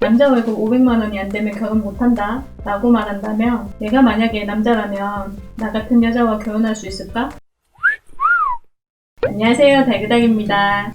남자 월급 500만 원이 안 되면 결혼 못한다 라고 말한다면 내가 만약에 남자라면 나 같은 여자와 결혼할 수 있을까? 안녕하세요, 달그닥입니다.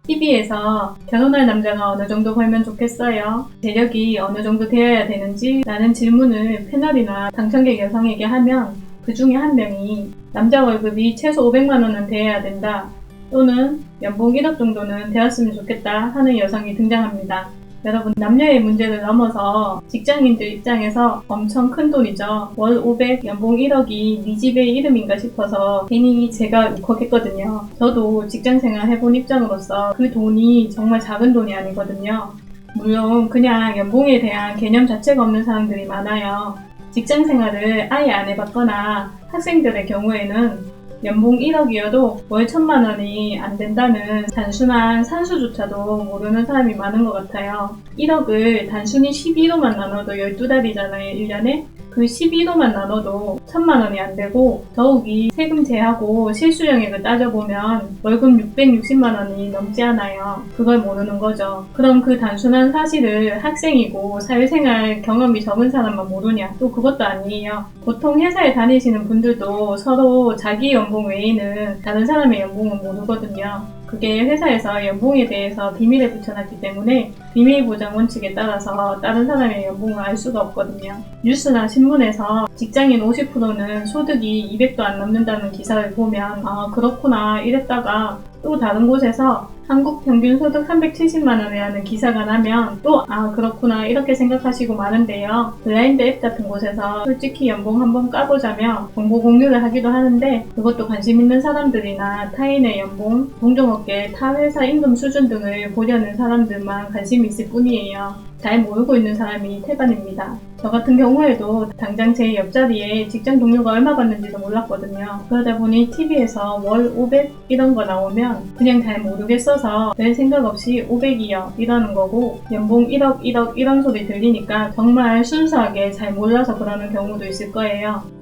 TV에서 결혼할 남자가 어느 정도 벌면 좋겠어요? 재력이 어느 정도 되어야 되는지? 라는 질문을 패널이나 당첨객 여성에게 하면 그 중에 한 명이 남자 월급이 최소 500만 원은 되어야 된다, 또는 연봉 1억 정도는 되었으면 좋겠다 하는 여성이 등장합니다. 여러분, 남녀의 문제를 넘어서 직장인들 입장에서 엄청 큰 돈이죠. 월 500, 연봉 1억이 네 집의 이름인가 싶어서 괜히 제가 울컥했거든요. 저도 직장생활 해본 입장으로서 그 돈이 정말 작은 돈이 아니거든요. 물론 그냥 연봉에 대한 개념 자체가 없는 사람들이 많아요. 직장생활을 아예 안 해봤거나 학생들의 경우에는 연봉 1억이어도 월 1000만 원이 안 된다는 단순한 산수조차도 모르는 사람이 많은 것 같아요. 1억을 단순히 12로만 나눠도 12달이잖아요, 1년에. 그 12로만 나눠도 1000만 원이 안 되고, 더욱이 세금 제하고 실수령액을 따져보면 월급 660만 원이 넘지 않아요. 그걸 모르는 거죠. 그럼 그 단순한 사실을 학생이고 사회생활 경험이 적은 사람만 모르냐? 또 그것도 아니에요. 보통 회사에 다니시는 분들도 서로 자기 연봉 외에는 다른 사람의 연봉은 모르거든요. 그게 회사에서 연봉에 대해서 비밀에 붙여놨기 때문에 비밀 보장 원칙에 따라서 다른 사람의 연봉을 알 수가 없거든요. 뉴스나 신문에서 직장인 50%는 소득이 200도 안 넘는다는 기사를 보면 그렇구나 이랬다가 또 다른 곳에서 한국 평균 소득 370만 원이라는 기사가 나면 또 그렇구나 이렇게 생각하시고 마는데요. 블라인드 앱 같은 곳에서 솔직히 연봉 한번 까보자며 정보 공유를 하기도 하는데, 그것도 관심 있는 사람들이나 타인의 연봉, 동종업계 타 회사 임금 수준 등을 보려는 사람들만 관심이 있을 뿐이에요. 잘 모르고 있는 사람이 태반입니다. 저 같은 경우에도 당장 제 옆자리에 직장 동료가 얼마 받는지도 몰랐거든요. 그러다 보니 TV에서 월 500 이런 거 나오면 그냥 잘 모르겠어서 별 생각 없이 500이요 이러는 거고, 연봉 1억 1억 이런 소리 들리니까 정말 순수하게 잘 몰라서 그러는 경우도 있을 거예요.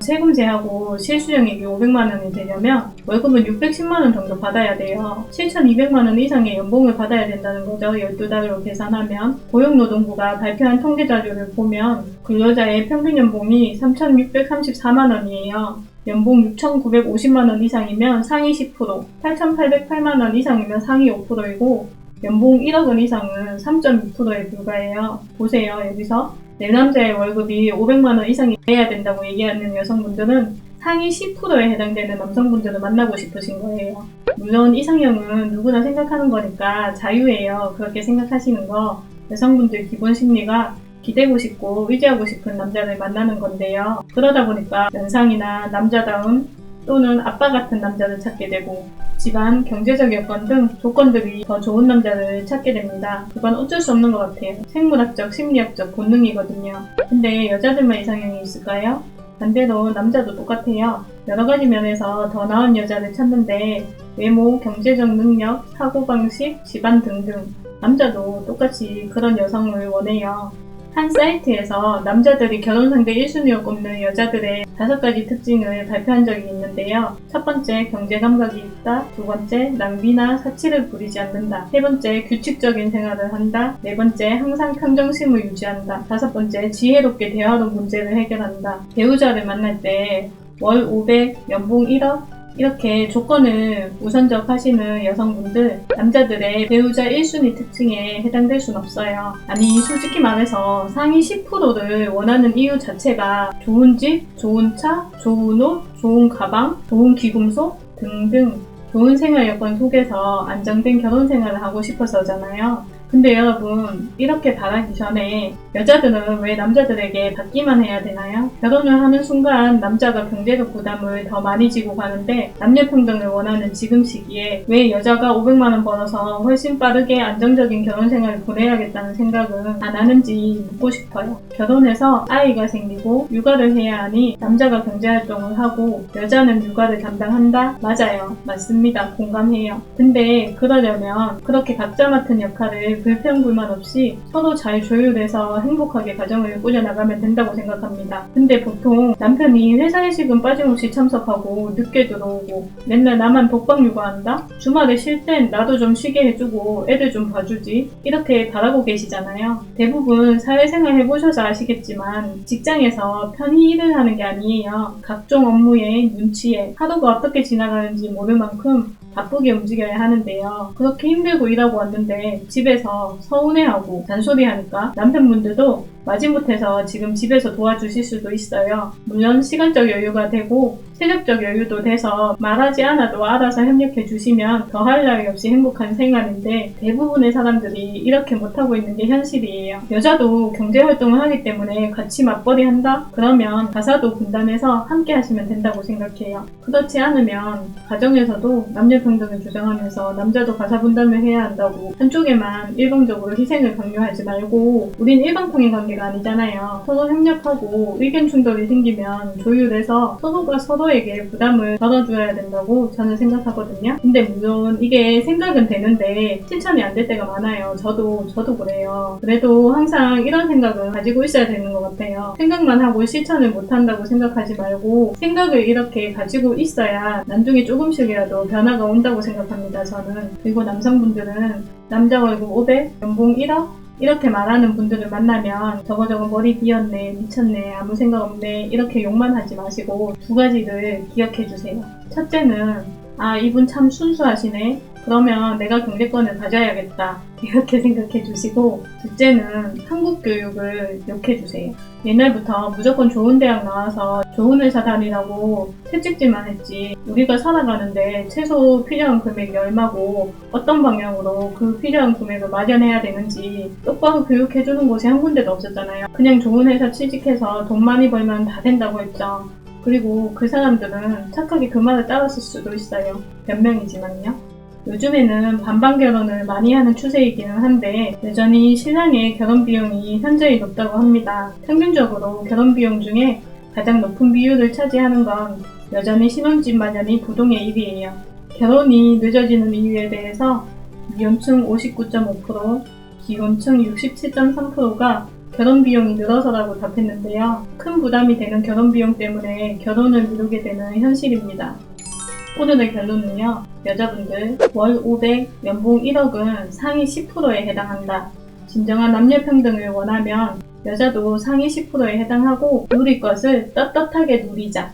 세금 제하고 실수령액이 500만 원이 되려면 월급은 610만 원 정도 받아야 돼요. 7,200만 원 이상의 연봉을 받아야 된다는 거죠. 12달로 계산하면. 고용노동부가 발표한 통계 자료를 보면 근로자의 평균 연봉이 3,634만 원이에요. 연봉 6,950만 원 이상이면 상위 10%, 8,808만 원 이상이면 상위 5%이고 연봉 1억 원 이상은 3.2%에 불과해요. 보세요, 여기서. 내 남자의 월급이 500만 원 이상이 돼야 된다고 얘기하는 여성분들은 상위 10%에 해당되는 남성분들을 만나고 싶으신 거예요. 물론 이상형은 누구나 생각하는 거니까 자유예요. 그렇게 생각하시는 거. 여성분들 기본 심리가 기대고 싶고 의지하고 싶은 남자를 만나는 건데요. 그러다 보니까 연상이나 남자다운 또는 아빠 같은 남자를 찾게 되고 집안, 경제적 여건 등 조건들이 더 좋은 남자를 찾게 됩니다. 그건 어쩔 수 없는 것 같아요. 생물학적, 심리학적 본능이거든요. 근데 여자들만 이상형이 있을까요? 반대로 남자도 똑같아요. 여러 가지 면에서 더 나은 여자를 찾는데 외모, 경제적 능력, 사고방식, 집안 등등 남자도 똑같이 그런 여성을 원해요. 한 사이트에서 남자들이 결혼 상대 1순위로 꼽는 여자들의 5가지 특징을 발표한 적이 있는데요. 첫 번째, 경제 감각이 있다. 두 번째, 낭비나 사치를 부리지 않는다. 세 번째, 규칙적인 생활을 한다. 네 번째, 항상 평정심을 유지한다. 다섯 번째, 지혜롭게 대화로 문제를 해결한다. 배우자를 만날 때 월 500, 연봉 1억 이렇게 조건을 우선적 하시는 여성분들, 남자들의 배우자 1순위 특징에 해당될 순 없어요. 아니, 솔직히 말해서 상위 10%를 원하는 이유 자체가 좋은 집, 좋은 차, 좋은 옷, 좋은 가방, 좋은 귀금속 등등 좋은 생활 여건 속에서 안정된 결혼 생활을 하고 싶어서잖아요. 근데 여러분, 이렇게 바라기 전에 여자들은 왜 남자들에게 받기만 해야 되나요? 결혼을 하는 순간 남자가 경제적 부담을 더 많이 지고 가는데 남녀평등을 원하는 지금 시기에 왜 여자가 500만 원 벌어서 훨씬 빠르게 안정적인 결혼 생활을 보내야겠다는 생각은 안 하는지 묻고 싶어요. 결혼해서 아이가 생기고 육아를 해야 하니 남자가 경제활동을 하고 여자는 육아를 담당한다? 맞아요. 맞습니다. 공감해요. 근데 그러려면 그렇게 각자 맡은 역할을 불평 불만 없이 서로 잘 조율해서 행복하게 가정을 꾸려나가면 된다고 생각합니다. 근데 보통 남편이 회사 회식은 빠짐없이 참석하고 늦게 들어오고 맨날 나만 독박 육아한다? 주말에 쉴 땐 나도 좀 쉬게 해주고 애들 좀 봐주지? 이렇게 바라고 계시잖아요. 대부분 사회생활 해보셔서 아시겠지만 직장에서 편히 일을 하는 게 아니에요. 각종 업무에 눈치에 하루가 어떻게 지나가는지 모를 만큼 바쁘게 움직여야 하는데요. 그렇게 힘들고 일하고 왔는데 집에서 서운해하고 잔소리하니까 남편분들도 마지못해서 지금 집에서 도와주실 수도 있어요. 물론 시간적 여유가 되고 체력적 여유도 돼서 말하지 않아도 알아서 협력해 주시면 더할 나위 없이 행복한 생활인데 대부분의 사람들이 이렇게 못하고 있는 게 현실이에요. 여자도 경제활동을 하기 때문에 같이 맞벌이 한다? 그러면 가사도 분담해서 함께 하시면 된다고 생각해요. 그렇지 않으면 가정에서도 남녀평등을 주장하면서 남자도 가사 분담을 해야 한다고 한쪽에만 일방적으로 희생을 강요하지 말고 우린 일방통행 관계가 아니잖아요. 서로 협력하고 의견 충돌이 생기면 조율해서 서로가 서로에게 부담을 덜어줘야 된다고 저는 생각하거든요. 근데 물론 이게 생각은 되는데 실천이 안 될 때가 많아요. 저도 그래요. 그래도 항상 이런 생각을 가지고 있어야 되는 것 같아요. 생각만 하고 실천을 못한다고 생각하지 말고 생각을 이렇게 가지고 있어야 나중에 조금씩이라도 변화가 온다고 생각합니다. 저는. 그리고 남성분들은 남자 월급 500, 연봉 1억? 이렇게 말하는 분들을 만나면 저거 머리 비었네, 미쳤네, 아무 생각 없네 이렇게 욕만 하지 마시고 두 가지를 기억해 주세요. 첫째는 이분 참 순수하시네. 그러면 내가 경제권을 가져야겠다. 이렇게 생각해 주시고 둘째는 한국 교육을 욕해 주세요. 옛날부터 무조건 좋은 대학 나와서 좋은 회사 다니라고 채찍질만 했지 우리가 살아가는데 최소 필요한 금액이 얼마고 어떤 방향으로 그 필요한 금액을 마련해야 되는지 똑바로 교육해주는 곳이 한 군데도 없었잖아요. 그냥 좋은 회사 취직해서 돈 많이 벌면 다 된다고 했죠. 그리고 그 사람들은 착하게 그 말을 따랐을 수도 있어요. 몇 명이지만요. 요즘에는 반반 결혼을 많이 하는 추세이기는 한데 여전히 신랑의 결혼 비용이 현저히 높다고 합니다. 평균적으로 결혼 비용 중에 가장 높은 비율을 차지하는 건 여전히 신혼집 마련이 부동의 1위예요. 결혼이 늦어지는 이유에 대해서 미혼층 59.5%, 기혼층 67.3%가 결혼 비용이 늘어서라고 답했는데요. 큰 부담이 되는 결혼 비용 때문에 결혼을 미루게 되는 현실입니다. 오늘의 결론은요. 여자분들 월 500, 연봉 1억은 상위 10%에 해당한다. 진정한 남녀평등을 원하면 여자도 상위 10%에 해당하고 누릴 것을 떳떳하게 누리자.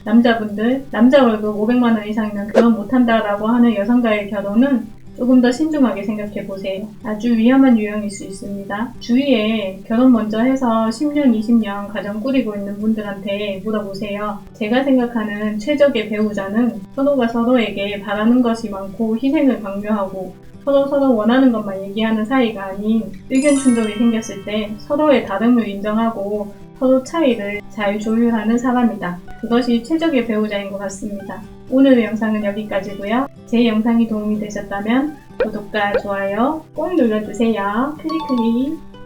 남자분들 남자 월급 500만원 이상이면 결혼 못한다라고 하는 여성과의 결혼은 조금 더 신중하게 생각해보세요. 아주 위험한 유형일 수 있습니다. 주위에 결혼 먼저 해서 10년, 20년 가정 꾸리고 있는 분들한테 물어보세요. 제가 생각하는 최적의 배우자는 서로가 서로에게 바라는 것이 많고 희생을 강요하고 서로 원하는 것만 얘기하는 사이가 아닌 의견 충돌이 생겼을 때 서로의 다름을 인정하고 서로 차이를 잘 조율하는 사람이다. 그것이 최적의 배우자인 것 같습니다. 오늘의 영상은 여기까지고요. 제 영상이 도움이 되셨다면 구독과 좋아요 꼭 눌러주세요. 클릭.